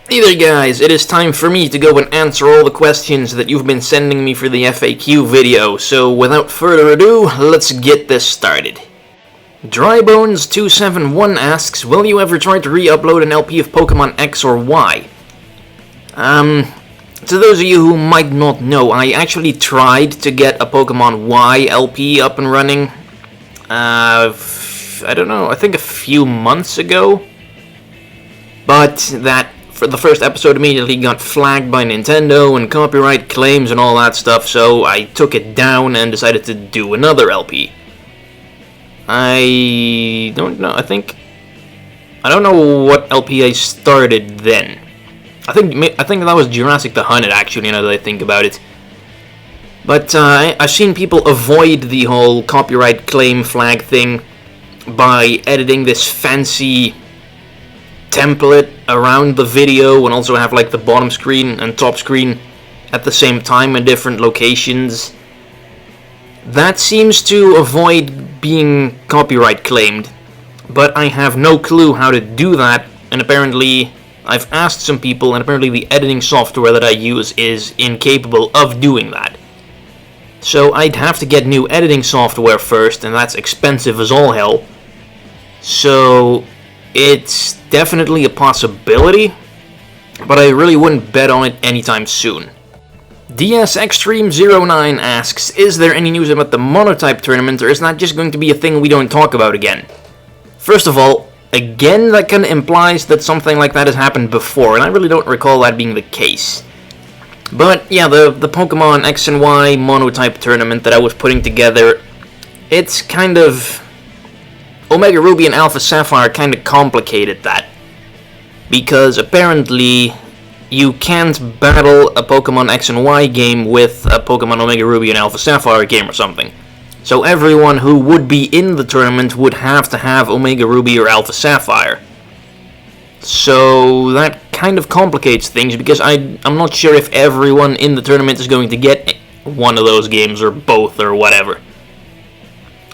Hey there guys, it is time for me to go and answer all the questions that you've been sending me for the FAQ video, so without further ado, let's get this started. Drybones271 asks, will you ever try to re-upload an LP of Pokemon X or Y? To those of you who might not know, I actually tried to get a Pokemon Y LP up and running, I don't know, I think a few months ago, but that for the first episode immediately got flagged by Nintendo and copyright claims and all that stuff, so I took it down and decided to do another LP. I don't know, I don't know what LP I started then. I think that was Jurassic the Hunted, actually, now that I think about it. But I've seen people avoid the whole copyright claim flag thing by editing this fancy template around the video and also have like the bottom screen and top screen at the same time in different locations. That seems to avoid being copyright claimed, but I have no clue how to do that, and apparently I've asked some people and apparently the editing software that I use is incapable of doing that. So I'd have to get new editing software first, and that's expensive as all hell. So it's definitely a possibility, but I really wouldn't bet on it anytime soon. DSxtreme09 asks, is there any news about the Monotype tournament, or is that just going to be a thing we don't talk about again? First of all, again, that kind of implies that something like that has happened before, and I really don't recall that being the case. But yeah, the Pokemon X and Y Monotype tournament that I was putting together, it's kind of... Omega Ruby and Alpha Sapphire kind of complicated that, because apparently you can't battle a Pokemon X and Y game with a Pokemon Omega Ruby and Alpha Sapphire game or something. So everyone who would be in the tournament would have to have Omega Ruby or Alpha Sapphire. So that kind of complicates things, because I'm not sure if everyone in the tournament is going to get one of those games or both or whatever.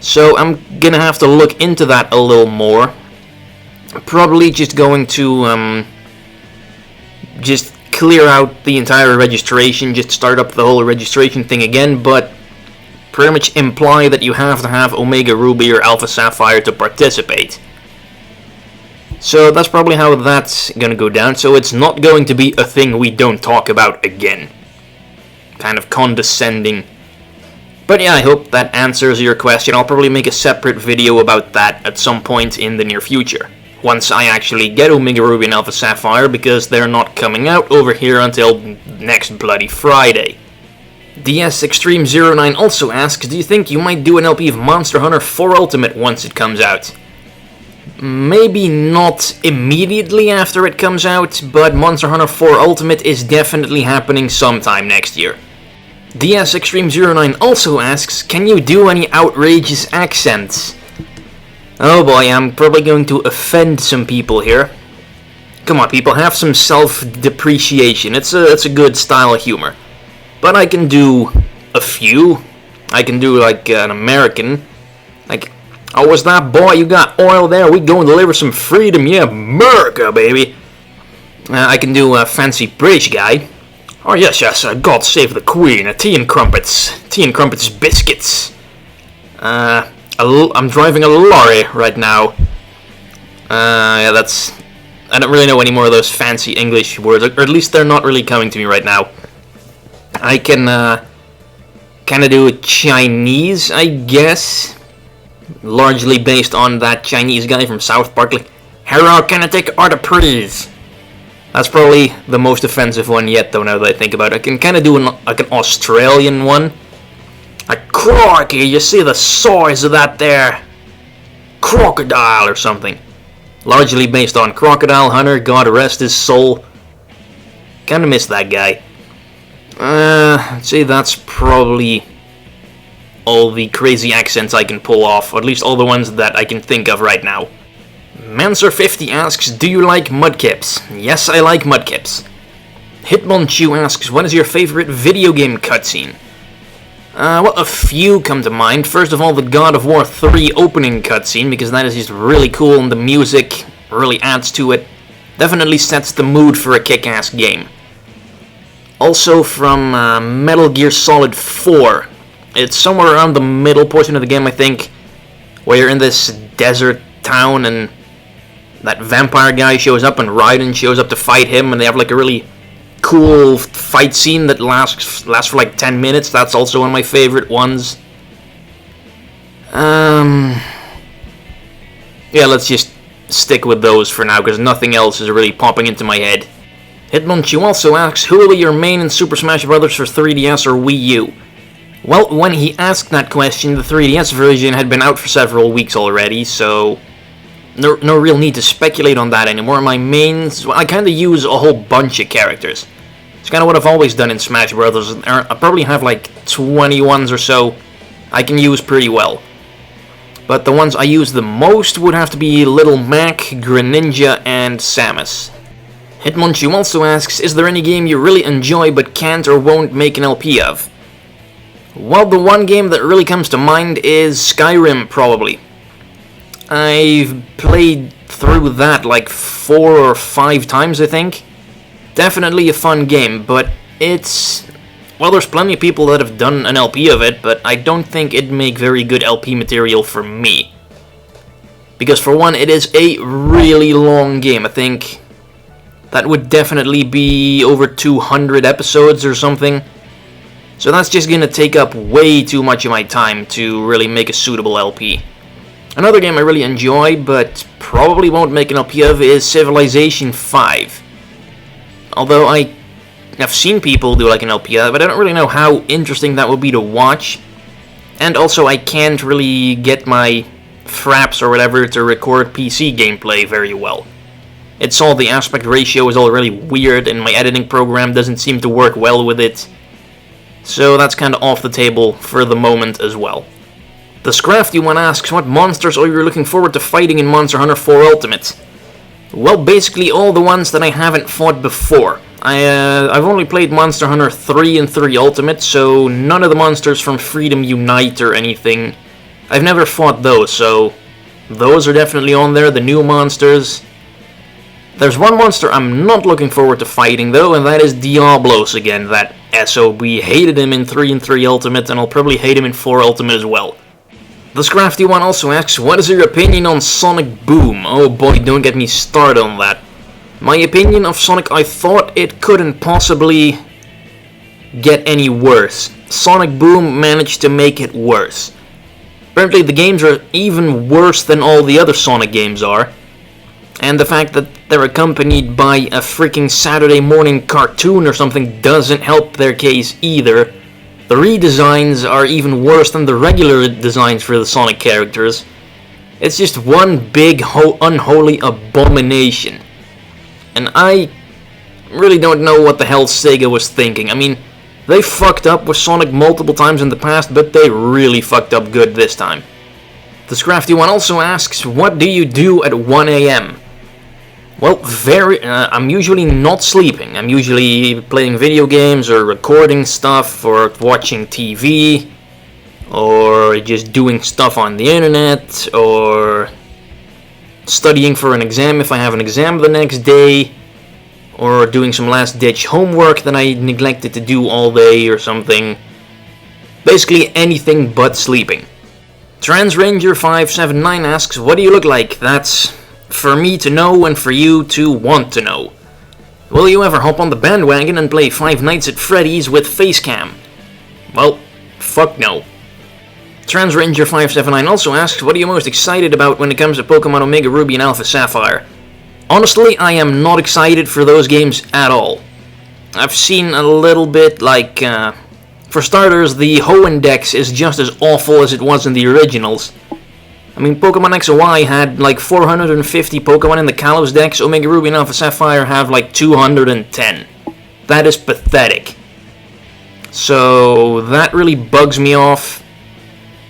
So I'm gonna have to look into that a little more. Probably just going to just clear out the entire registration, just start up the whole registration thing again, but pretty much imply that you have to have Omega Ruby or Alpha Sapphire to participate. So that's probably how that's gonna go down, so it's not going to be a thing we don't talk about again. Kind of condescending. But yeah, I hope that answers your question. I'll probably make a separate video about that at some point in the near future, once I actually get Omega Ruby and Alpha Sapphire, because they're not coming out over here until next bloody Friday. DSxtreme09 also asks, do you think you might do an LP of Monster Hunter 4 Ultimate once it comes out? Maybe not immediately after it comes out, but Monster Hunter 4 Ultimate is definitely happening sometime next year. DSxtreme09 also asks, can you do any outrageous accents? Oh boy, I'm probably going to offend some people here. Come on people, have some self-depreciation. It's a good style of humor. But I can do a few. I can do like an American. Like, oh, was that boy, you got oil there? We go and deliver some freedom, yeah, America, baby. I can do a fancy British guy. Oh yes, God save the Queen, tea and crumpets biscuits. I'm driving a lorry right now. Yeah, I don't really know any more of those fancy English words, or at least they're not really coming to me right now. I can, kind of do a Chinese, I guess. Largely based on that Chinese guy from South Park. Like, hello, can I take your order, please? That's probably the most offensive one yet, though, now that I think about it. I can kind of do an Australian one. Like, crikey, you see the size of that there crocodile or something. Largely based on Crocodile Hunter, God rest his soul. Kinda miss that guy. I'd say that's probably all the crazy accents I can pull off, or at least all the ones that I can think of right now. Manser50 asks, do you like mudkips? Yes, I like mudkips. Hitmonchu asks, what is your favorite video game cutscene? Well, a few come to mind. First of all, the God of War 3 opening cutscene, because that is just really cool and the music really adds to it. Definitely sets the mood for a kick-ass game. Also from Metal Gear Solid 4. It's somewhere around the middle portion of the game, I think, where you're in this desert town and that vampire guy shows up and Raiden shows up to fight him, and they have like a really cool fight scene that lasts for like 10 minutes. That's also one of my favorite ones. Yeah, let's just stick with those for now, because nothing else is really popping into my head. Hitmonchu also asks, who will be your main in Super Smash Bros. For 3DS or Wii U? Well, when he asked that question, the 3DS version had been out for several weeks already, so no real need to speculate on that anymore. My mains, I kind of use a whole bunch of characters. It's kind of what I've always done in Smash Bros. I probably have like 20 ones or so I can use pretty well. But the ones I use the most would have to be Little Mac, Greninja, and Samus. Hitmonchu also asks, is there any game you really enjoy but can't or won't make an LP of? Well, the one game that really comes to mind is Skyrim, probably. I've played through that like 4 or 5 times, I think. Definitely a fun game, but it's... well, there's plenty of people that have done an LP of it, but I don't think it'd make very good LP material for me. Because for one, it is a really long game. I think that would definitely be over 200 episodes or something. So that's just gonna take up way too much of my time to really make a suitable LP. Another game I really enjoy, but probably won't make an LP of, is Civilization 5. Although I've seen people do like an LP of it, but I don't really know how interesting that would be to watch. And also I can't really get my fraps or whatever to record PC gameplay very well. It's all, the aspect ratio is all really weird, and my editing program doesn't seem to work well with it. So that's kind of off the table for the moment as well. The ScraftyOne asks, what monsters are you looking forward to fighting in Monster Hunter 4 Ultimate? Well, basically all the ones that I haven't fought before. I've only played Monster Hunter 3 and 3 Ultimate, so none of the monsters from Freedom Unite or anything. I've never fought those, so those are definitely on there, the new monsters. There's one monster I'm not looking forward to fighting though, and that is Diablos again, that SOB. Hated him in 3 and 3 Ultimate, and I'll probably hate him in 4 Ultimate as well. The ScraftyOne also asks, what is your opinion on Sonic Boom? Oh boy, don't get me started on that. My opinion of Sonic, I thought it couldn't possibly get any worse. Sonic Boom managed to make it worse. Apparently the games are even worse than all the other Sonic games are. And the fact that they're accompanied by a freaking Saturday morning cartoon or something doesn't help their case either. The redesigns are even worse than the regular designs for the Sonic characters. It's just one big unholy abomination. And I really don't know what the hell Sega was thinking. I mean, they fucked up with Sonic multiple times in the past, but they really fucked up good this time. The ScraftyOne also asks, what do you do at 1 AM? Well, I'm usually not sleeping. I'm usually playing video games or recording stuff or watching TV or just doing stuff on the internet or studying for an exam if I have an exam the next day, or doing some last-ditch homework that I neglected to do all day or something. Basically anything but sleeping. TransRanger579 asks, what do you look like? That's for me to know and for you to want to know. Will you ever hop on the bandwagon and play Five Nights at Freddy's with Facecam? Well, fuck no. TransRanger579 also asks, what are you most excited about when it comes to Pokemon Omega Ruby and Alpha Sapphire? Honestly, I am not excited for those games at all. I've seen a little bit, like, for starters, the Hoenn Dex is just as awful as it was in the originals. I mean, Pokemon X and Y had like 450 Pokemon in the Kalos Dex, Omega Ruby and Alpha Sapphire have like 210. That is pathetic. So, that really bugs me off.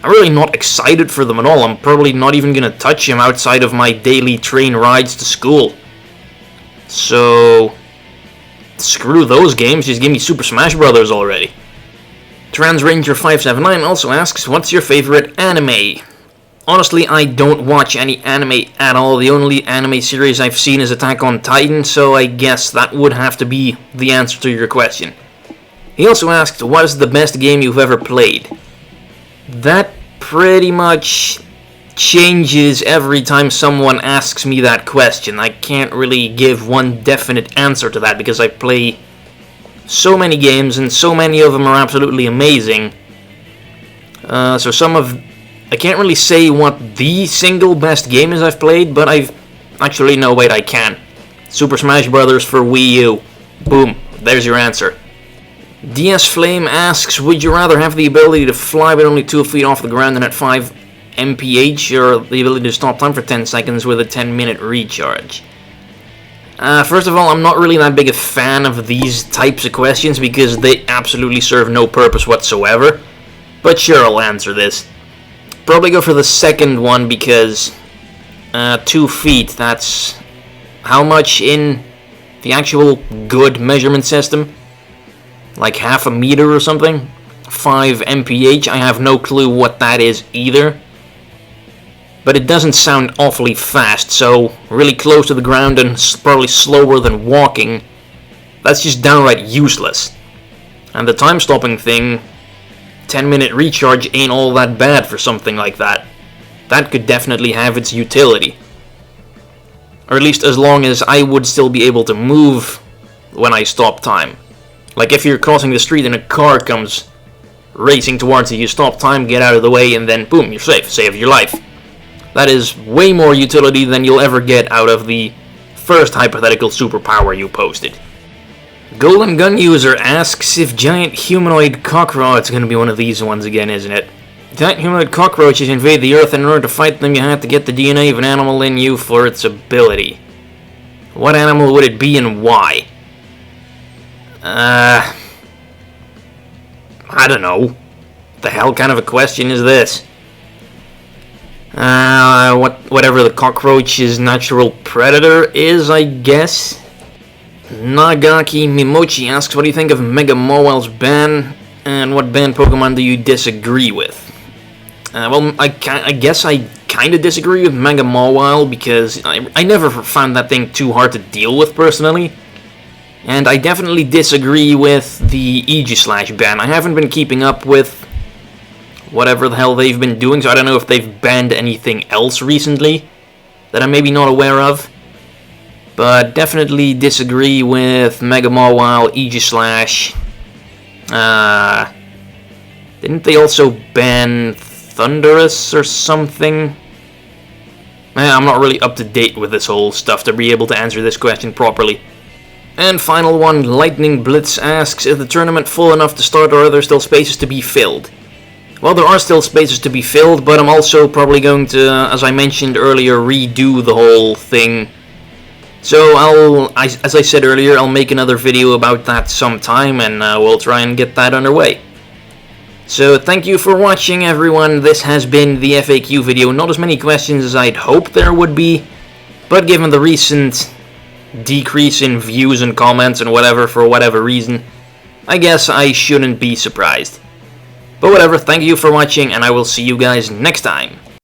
I'm really not excited for them at all. I'm probably not even going to touch them outside of my daily train rides to school. So, screw those games, just give me Super Smash Bros. Already. TransRanger579 also asks, what's your favorite anime? Honestly, I don't watch any anime at all. The only anime series I've seen is Attack on Titan, so I guess that would have to be the answer to your question. He also asked, what is the best game you've ever played? That pretty much changes every time someone asks me that question. I can't really give one definite answer to that because I play so many games and so many of them are absolutely amazing. I can't really say what the single best game is I've played, but I can. Super Smash Bros. For Wii U. Boom, there's your answer. DSflame asks, would you rather have the ability to fly but only 2 feet off the ground and at 5 mph, or the ability to stop time for 10 seconds with a 10-minute recharge? First of all, I'm not really that big a fan of these types of questions because they absolutely serve no purpose whatsoever. But sure, I'll answer this. Probably go for the second one because 2 feet, that's how much in the actual good measurement system? Like half a meter or something? 5 mph, I have no clue what that is either. But it doesn't sound awfully fast, so really close to the ground and probably slower than walking, that's just downright useless. And the time stopping thing, 10-minute recharge ain't all that bad for something like that. That could definitely have its utility. Or at least as long as I would still be able to move when I stop time. Like if you're crossing the street and a car comes racing towards you, you stop time, get out of the way, and then boom, you're safe. Save your life. That is way more utility than you'll ever get out of the first hypothetical superpower you posted. goldengunuser asks if giant humanoid cockroach... It's gonna be one of these ones again, isn't it? Giant humanoid cockroaches invade the Earth, and in order to fight them, you have to get the DNA of an animal in you for its ability. What animal would it be and why? I don't know. What the hell kind of a question is this? Whatever the cockroach's natural predator is, I guess. Nagakey Mimochi asks, what do you think of Mega Mawil's ban, and what banned Pokemon do you disagree with? Well, I guess I kind of disagree with Mega Mawile because I never found that thing too hard to deal with personally. And I definitely disagree with the Aegislash ban. I haven't been keeping up with whatever the hell they've been doing, so I don't know if they've banned anything else recently that I'm maybe not aware of. But definitely disagree with Mega Mawile, Aegislash. Didn't they also ban Thundurus or something? I'm not really up to date with this whole stuff to be able to answer this question properly. And final one, Lightning Blitz asks, is the tournament full enough to start, or are there still spaces to be filled? Well, there are still spaces to be filled, but I'm also probably going to, as I mentioned earlier, redo the whole thing. So as I said earlier, I'll make another video about that sometime, and we'll try and get that underway. So thank you for watching, everyone. This has been the FAQ video. Not as many questions as I'd hoped there would be, but given the recent decrease in views and comments and whatever for whatever reason, I guess I shouldn't be surprised. But whatever, thank you for watching, and I will see you guys next time.